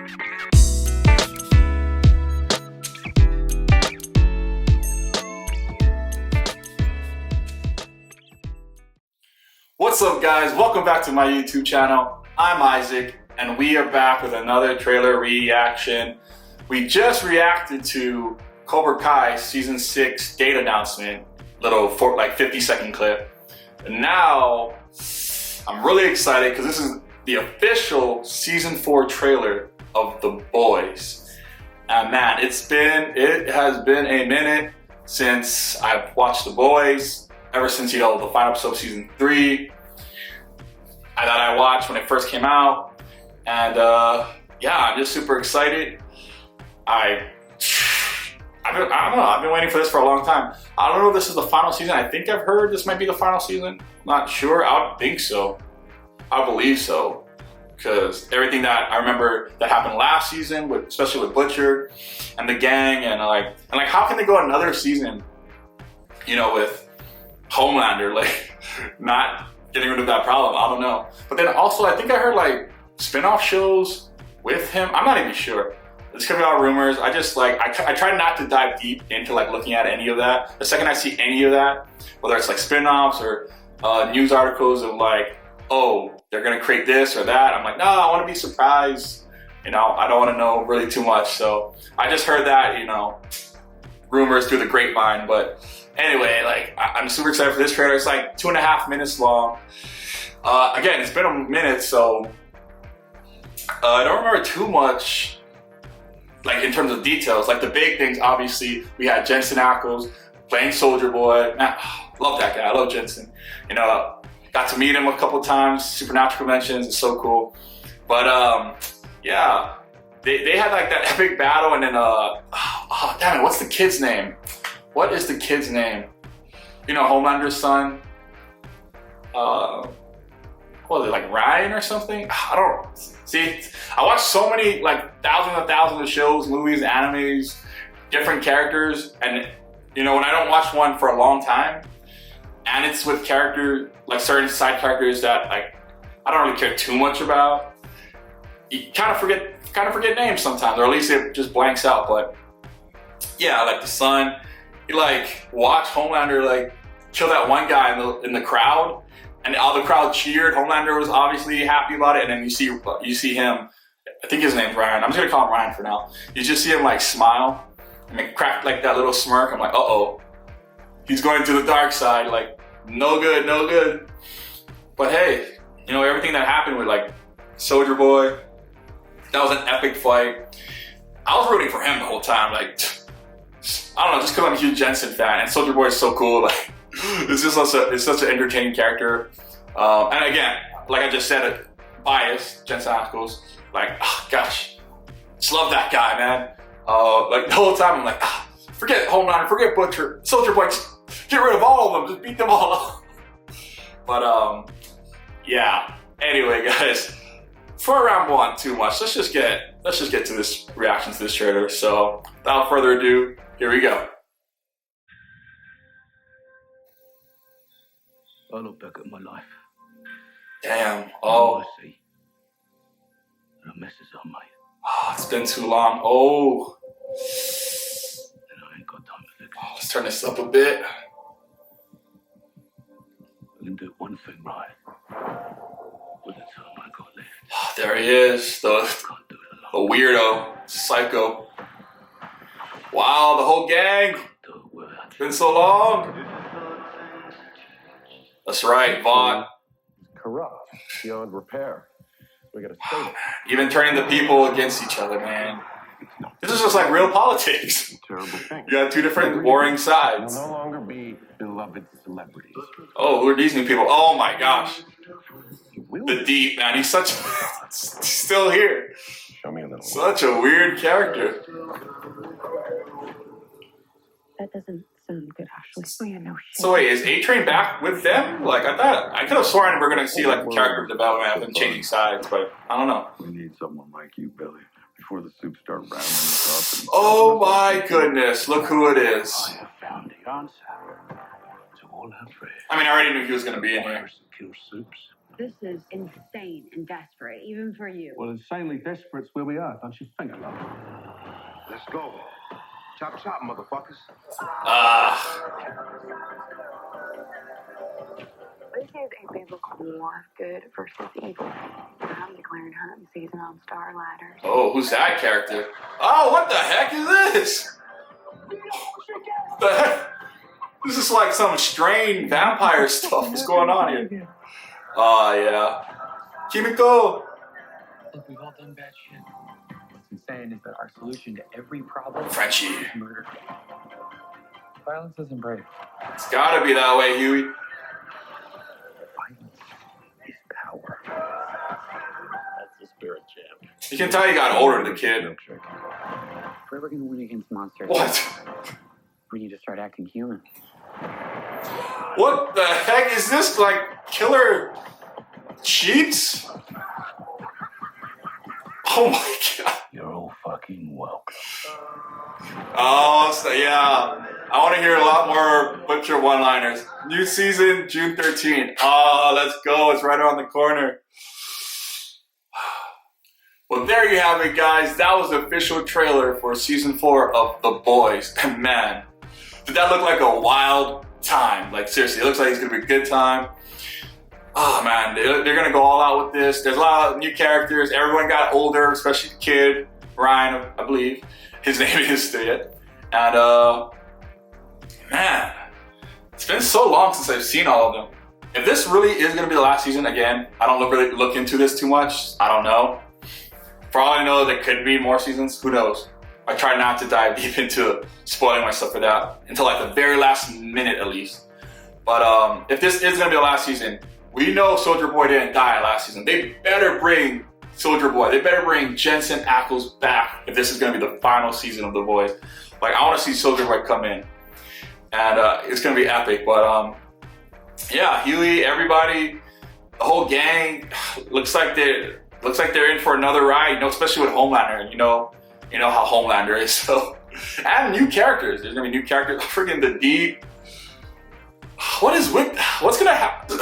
What's up, guys? Welcome back to my YouTube channel. I'm Isaac, and we are back with another trailer reaction. We just reacted to Cobra Kai Season 6 date announcement, little 50-second clip. And now, I'm really excited because this is the official Season 4 trailer of The Boys. And man, it has been a minute since I've watched The Boys, ever since, the final episode of Season 3 that I watched when it first came out. And yeah, I'm just super excited. I don't know, I've been waiting for this for a long time. I don't know if this is the final season. I think I've heard this might be the final season. Not sure, I would think so. I believe so. Because everything that I remember that happened last season, especially with Butcher and the gang, and how can they go another season, with Homelander, not getting rid of that problem? I don't know. But then also, I think I heard spin-off shows with him. I'm not even sure. It's could be all rumors. I just I try not to dive deep into looking at any of that. The second I see any of that, whether it's spin-offs or news articles of oh, they're gonna create this or that, I'm like, no, I want to be surprised. I don't want to know really too much. So I just heard that, rumors through the grapevine. But anyway, I'm super excited for this trailer. It's 2.5 minutes long. Again, it's been a minute, so I don't remember too much, in terms of details. The big things, obviously, we had Jensen Ackles playing Soldier Boy. Man, love that guy. I love Jensen. Got to meet him a couple times. Supernatural Conventions. It's so cool. But yeah, they had that epic battle, and then oh damn it, what's the kid's name? What is the kid's name? Homelander's son. What was it, Ryan or something? I don't see. I watch so many thousands and thousands of shows, movies, animes, different characters, and when I don't watch one for a long time, and it's with characters certain side characters that I don't really care too much about, you kind of forget names sometimes, or at least it just blanks out. But yeah, the son, he watched Homelander kill that one guy in the crowd. And all the crowd cheered. Homelander was obviously happy about it. And then you see him, I think his name's Ryan. I'm just gonna call him Ryan for now. You just see him smile and then crack that little smirk. I'm uh-oh, he's going to the dark side. No good, no good. But hey, everything that happened with Soldier Boy, that was an epic fight. I was rooting for him the whole time. I don't know, just because I'm a huge Jensen fan, and Soldier Boy is so cool. It's such an entertaining character. And again, I just said, biased, Jensen Ackles. Oh gosh, just love that guy, man. The whole time I'm forget Homelander, forget Butcher, Soldier Boy, just get rid of all of them, just beat them all up. But yeah. Anyway, guys, before I ramble on too much, let's just get to this reaction to this trailer. So without further ado, here we go. I look back at my life. Damn. Oh. I see the messes I made. Oh, it's been too long. Oh. And I ain't got time to fix it. Oh, let's turn this up a bit. I can do one thing right. With the time I got left. Oh, there he is. The weirdo. Psycho. Wow, the whole gang. It's been so long. That's right, Vaughn. Corrupt beyond repair. We gotta stay. Even turning the people against each other, man. This is just real politics. Terrible thing. You got two different warring sides. We'll no longer be beloved celebrities. Oh, who are these new people? Oh my gosh. The Deep, man. He's still here. Show me a little. Such a weird character. That doesn't sound good, Ashley. Oh, yeah, no shit. So wait, is A-Train back with them? I could have sworn we were gonna see a character development and changing sides, but I don't know. We need someone like you, Billy, before the soup start rattling us up. Oh my goodness, look who it is. I have found the answer to all our prayers. I mean, I already knew he was gonna be in here. Kill soups This is insane and desperate, even for you. Well, insanely desperate's where we are, don't you think, love? Let's go. Chop chop, motherfuckers. This is a biblical war, good versus evil. I'm declaring hunting season on Star Ladders. Oh, who's that character? Oh, what the heck is this? The heck? This is like some strange vampire stuff. What's going on here? Oh, yeah. Kimiko! Look, we've all done bad shit. What's insane is that our solution to every problem Frenchie. is murder. Violence isn't brave. It's gotta be that way, Huey. Violence is power. That's the spirit, champ. You can tell you got older, the kid. If we're ever gonna win against monsters, What? we need to start acting human. What the heck is this? Like, killer sheets? Oh my god. You're all fucking welcome. Oh, so yeah. I want to hear a lot more Butcher one-liners. New season, June 13th. Oh, let's go. It's right around the corner. Well, there you have it, guys. That was the official trailer for season 4 of The Boys. And man, did that look like a wild time? Like, seriously, it looks like it's going to be a good time. Oh, man, they're going to go all out with this. There's a lot of new characters. Everyone got older, especially the kid, Ryan, I believe. His name is still yet. And, man, it's been so long since I've seen all of them. If this really is going to be the last season, again, I don't really look into this too much. I don't know. For all I know, there could be more seasons. Who knows? I try not to dive deep into spoiling myself for that until like the very last minute at least. But if this is going to be the last season, we know Soldier Boy didn't die last season. They better bring Soldier Boy. They better bring Jensen Ackles back if this is going to be the final season of The Boys. Like, I want to see Soldier Boy come in. And it's going to be epic. But yeah, Huey, everybody, the whole gang, looks like they're in for another ride, you know, especially with Homelander. You know how Homelander is. So, and new characters. There's gonna be new characters. Freaking the Deep. What's gonna happen?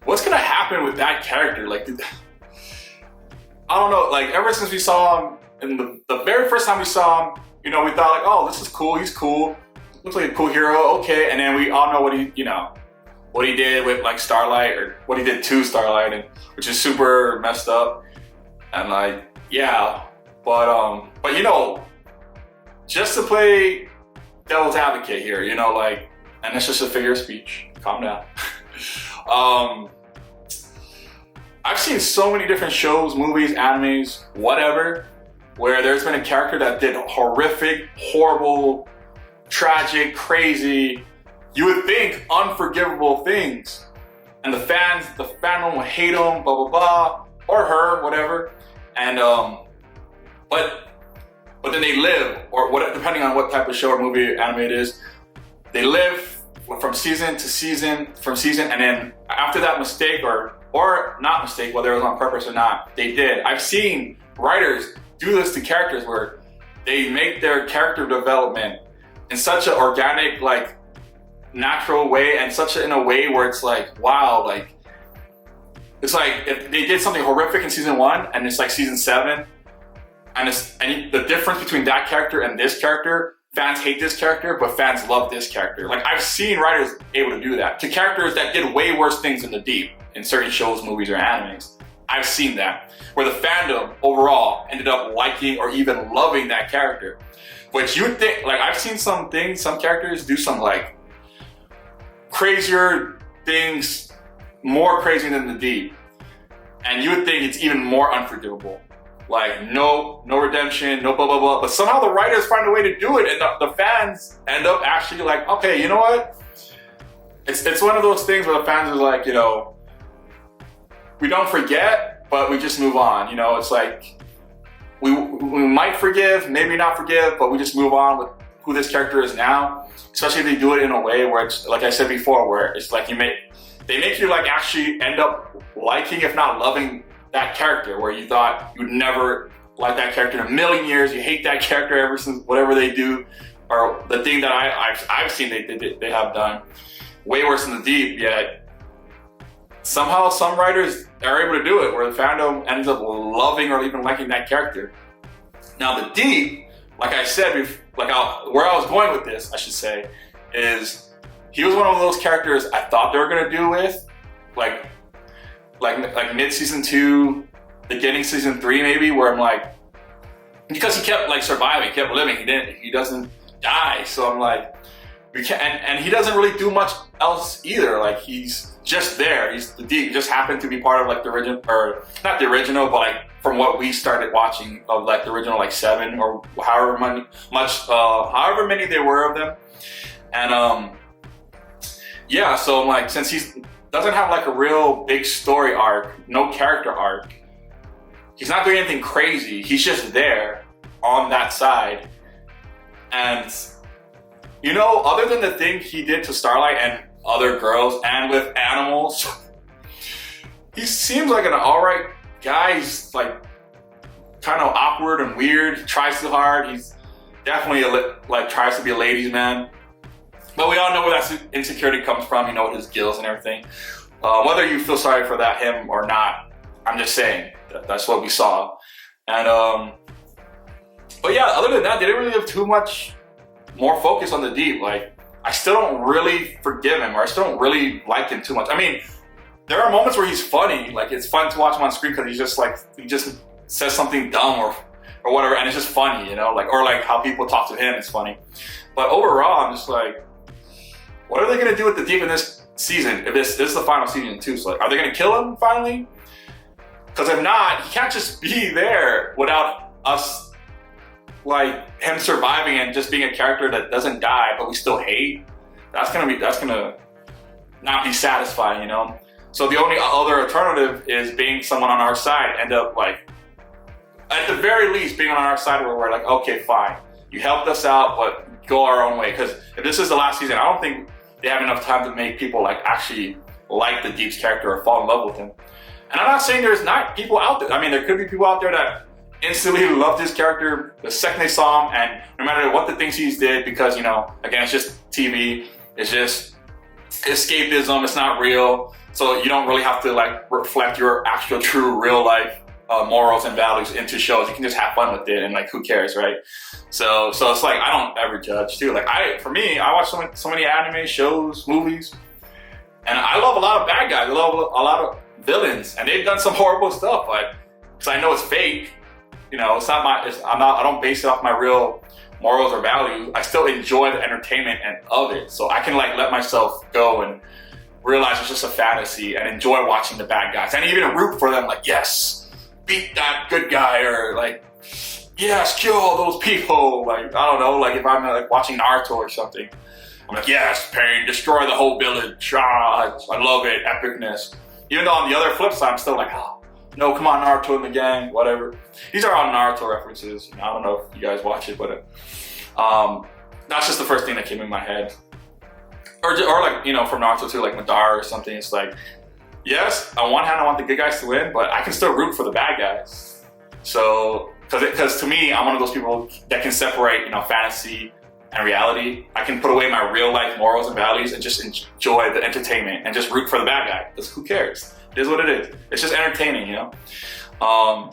What's gonna happen with that character? Like, I don't know. Like, ever since we saw him, and the very first time we saw him, you know, we thought like, oh, this is cool. He's cool. Looks like a cool hero. Okay, and then we all know what he did with like Starlight, or what he did to Starlight, and which is super messed up. And like, yeah, but you know, just to play devil's advocate here, you know, like, and it's just a figure of speech. Calm down. I've seen so many different shows, movies, animes, whatever, where there's been a character that did horrific, horrible, tragic, crazy, you would think unforgivable things, and the fandom would hate him, blah blah blah, or her, whatever, and but then they live, or what, depending on what type of show or movie, anime it is, they live from season to season, and then after that mistake or not mistake, whether it was on purpose or not, they did. I've seen writers do this to characters where they make their character development in such an organic, like, natural way, and in a way where it's like, wow, like, it's like if they did something horrific in season 1 and it's like season 7, and the difference between that character and this character, fans hate this character, but fans love this character. Like, I've seen writers able to do that to characters that did way worse things in the Deep in certain shows, movies, or animes. I've seen that, where the fandom overall ended up liking or even loving that character. Which you would think, like, I've seen some characters do some like crazier things, more crazy than the Deep, and you would think it's even more unforgivable. Like, no redemption, no blah blah blah, but somehow the writers find a way to do it, and the fans end up actually like, okay, you know what? It's one of those things where the fans are like, you know, we don't forget, but we just move on. You know, it's like we might forgive, maybe not forgive, but we just move on with who this character is now. Especially if they do it in a way where it's, like I said before, where it's like they make you like actually end up liking, if not loving, that character, where you thought you would never like that character in a million years. You hate that character ever since whatever they do, or the thing that I've seen they have done way worse than the Deep. Yet somehow some writers are able to do it where the fandom ends up loving or even liking that character. Now the Deep, like I said, where I was going with this, I should say, is he was one of those characters I thought they were gonna do with, like mid season 2, beginning season 3 maybe, where I'm like, because he kept like surviving, he kept living, he doesn't die, so I'm like, we can't, and he doesn't really do much else either. Like he's just there. He's the Deep. He just happened to be part of like the original, or not the original, but like from what we started watching of like the original like 7 or however however many there were of them. And yeah, so I'm like, since he doesn't have like a real big story arc, no character arc, he's not doing anything crazy. He's just there on that side. And you know, other than the thing he did to Starlight and other girls and with animals, he seems like an alright guy. He's like kind of awkward and weird. He tries too hard. He's definitely like tries to be a ladies' man. But we all know where that insecurity comes from, you know, with his gills and everything. Whether you feel sorry for him or not, I'm just saying that's what we saw. And but yeah, other than that, they didn't really have too much more focus on the Deep. Like, I still don't really forgive him, or I still don't really like him too much. I mean, there are moments where he's funny. Like, it's fun to watch him on screen because he just says something dumb or whatever, and it's just funny, you know, like, or like how people talk to him is funny. But overall, I'm just like, what are they gonna do with the Deep in this season? If this is the final season too, so like, are they gonna kill him finally? Because if not, he can't just be there without us, like him surviving and just being a character that doesn't die but we still hate. That's gonna not be satisfying, you know? So the only other alternative is being someone on our side, end up like, at the very least, being on our side where we're like, okay, fine, you helped us out, but go our own way. Because if this is the last season, I don't think they have enough time to make people like actually like the Deep's character or fall in love with him. And I'm not saying there's not people out there. I mean, there could be people out there that instantly loved his character the second they saw him, and no matter what the things he's did, because, you know, again, it's just TV, it's just escapism, it's not real, so you don't really have to like reflect your actual true real life morals and values into shows. You can just have fun with it, and like, who cares, right? So it's like, I don't ever judge too. Like, for me, I watch so many anime shows, movies, and I love a lot of bad guys, I love a lot of villains, and they've done some horrible stuff, but because I know it's fake, you know, it's not I don't base it off my real morals or values. I still enjoy the entertainment of it. So I can like let myself go and realize it's just a fantasy and enjoy watching the bad guys. And even root for them, like, yes, beat that good guy, or like, yes, kill all those people. Like, I don't know, like if I'm like watching Naruto or something, I'm like, yes, pain, destroy the whole village. Ah, I love it, epicness. Even though on the other flip side, I'm still like, oh, no, come on, Naruto and the gang, whatever. These are all Naruto references. I don't know if you guys watch it, but that's just the first thing that came in my head. Or like, you know, from Naruto too, like Madara or something. It's like, yes, on one hand, I want the good guys to win, but I can still root for the bad guys. So, because to me, I'm one of those people that can separate, you know, fantasy and reality. I can put away my real life morals and values and just enjoy the entertainment and just root for the bad guy. Because who cares? It is what it is. It's just entertaining, you know? I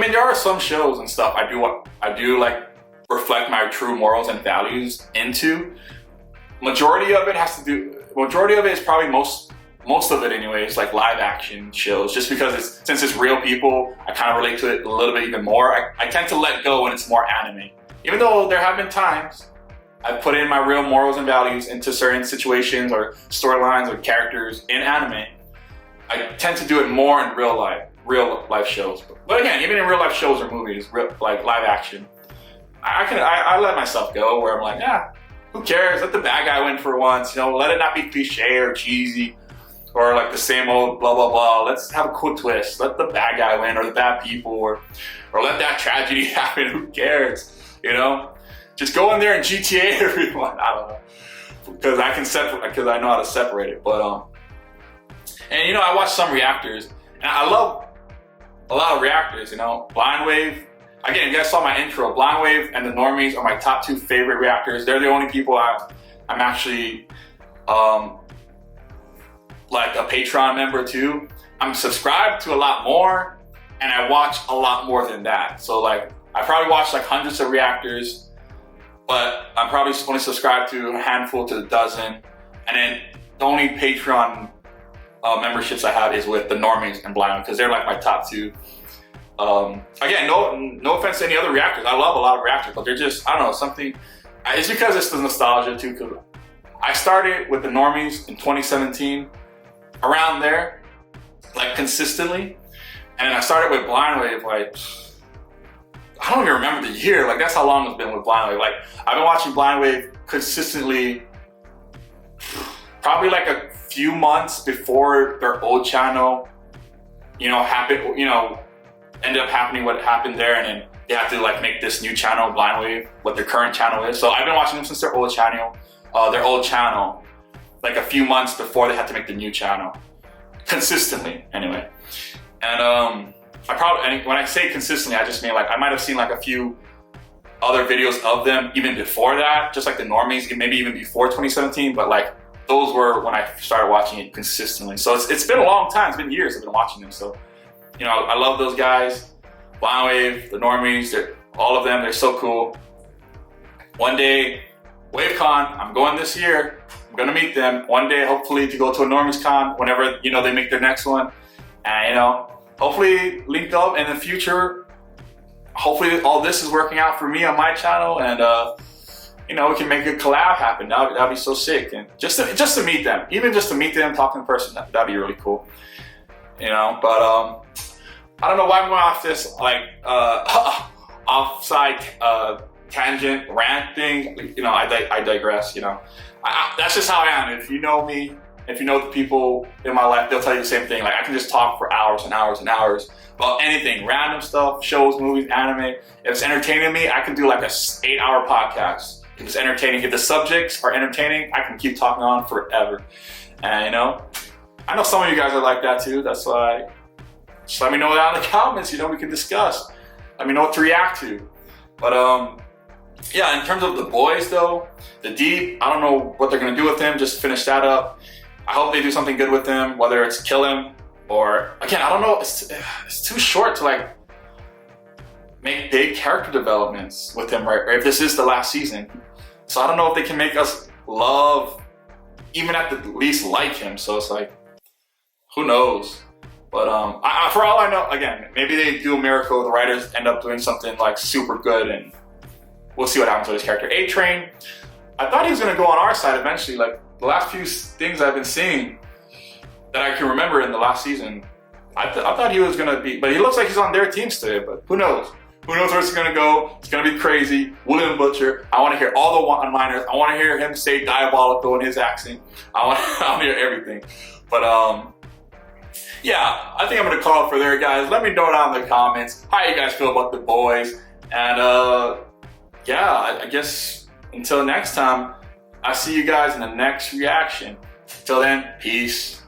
mean, there are some shows and stuff I do like reflect my true morals and values into. Majority of it is probably most of it anyways, like live action shows, just because since it's real people, I kind of relate to it a little bit even more. I tend to let go when it's more anime. Even though there have been times I've put in my real morals and values into certain situations or storylines or characters in anime, I tend to do it more in real life shows. But again, even in real life shows or movies, like live action, I let myself go where I'm like, yeah, who cares? Let the bad guy win for once. You know, let it not be cliche or cheesy or like the same old blah blah blah. Let's have a cool twist. Let the bad guy win, or the bad people, or let that tragedy happen. Who cares? You know, just go in there and GTA everyone. I don't know, because I know how to separate it. But and you know, I watch some reactors, and I love a lot of reactors. You know, Blind Wave. Again, you guys saw my intro. Blind Wave and the Normies are my top 2 favorite reactors. They're the only people I'm actually like a Patreon member too. I'm subscribed to a lot more, and I watch a lot more than that. So like, I probably watch like hundreds of reactors, but I'm probably only subscribed to a handful to a dozen. And then the only Patreon memberships I have is with the normies and blind, because they're like my top two. Again, no offense to any other reactors. I love a lot of reactors, but they're just, I don't know, something. It's because it's the nostalgia too. Cause I started with the normies in 2017, around there, like consistently. And then I started with Blind Wave, like, I don't even remember the year. Like, that's how long it's been with Blind Wave. Like, I've been watching Blind Wave consistently, probably like a few months before their old channel, you know, ended up happening what happened there, and then they had to like make this new channel, Blind Wave, what their current channel is. So I've been watching them since their old channel, like a few months before they had to make the new channel, consistently anyway. And when I say consistently, I just mean like I might have seen like a few other videos of them even before that, just like the normies, maybe even before 2017, but like those were when I started watching it consistently. So it's been a long time, it's been years I've been watching them. So, you know, I love those guys, Blind Wave, the normies, all of them, they're so cool. One day, WaveCon, I'm going this year, I'm gonna meet them. One day, hopefully to go to a normies con, whenever, you know, they make their next one. And, you know, hopefully link up in the future. Hopefully all this is working out for me on my channel, and you know, we can make a collab happen. That'd be so sick. And just to meet them, even just to meet them, talk in person, that'd be really cool. You know, but I don't know why I'm going off this like offside tangent rant thing. You know, I digress. You know, that's just how I am. If you know me, if you know the people in my life, they'll tell you the same thing. Like, I can just talk for hours and hours and hours about anything, random stuff, shows, movies, anime. If it's entertaining me, I can do like a 8-hour podcast. If it's entertaining, if the subjects are entertaining, I can keep talking on forever. And you know, I know some of you guys are like that too. That's why, just let me know down in the comments. You know, we can discuss. Let me know what to react to. But yeah, in terms of the boys though, the Deep, I don't know what they're gonna do with him. Just finish that up. I hope they do something good with him, whether it's kill him or, again, I don't know, it's too short to like make big character developments with him, right? Or if this is the last season. So I don't know if they can make us love, even at the least like him. So it's like, who knows? But for all I know, again, maybe they do a miracle, the writers end up doing something like super good, and we'll see what happens with his character. A-Train, I thought he was gonna go on our side eventually. Like, the last few things I've been seeing that I can remember in the last season, I thought he was gonna be, but he looks like he's on their team today, but who knows? Who knows where it's gonna go? It's gonna be crazy. William Butcher, I wanna hear all the one-liners. I wanna hear him say diabolical in his accent. I wanna hear everything. But yeah, I think I'm gonna call it for there, guys. Let me know down in the comments how you guys feel about the boys. And yeah, I guess until next time, I'll see you guys in the next reaction. Till then, peace.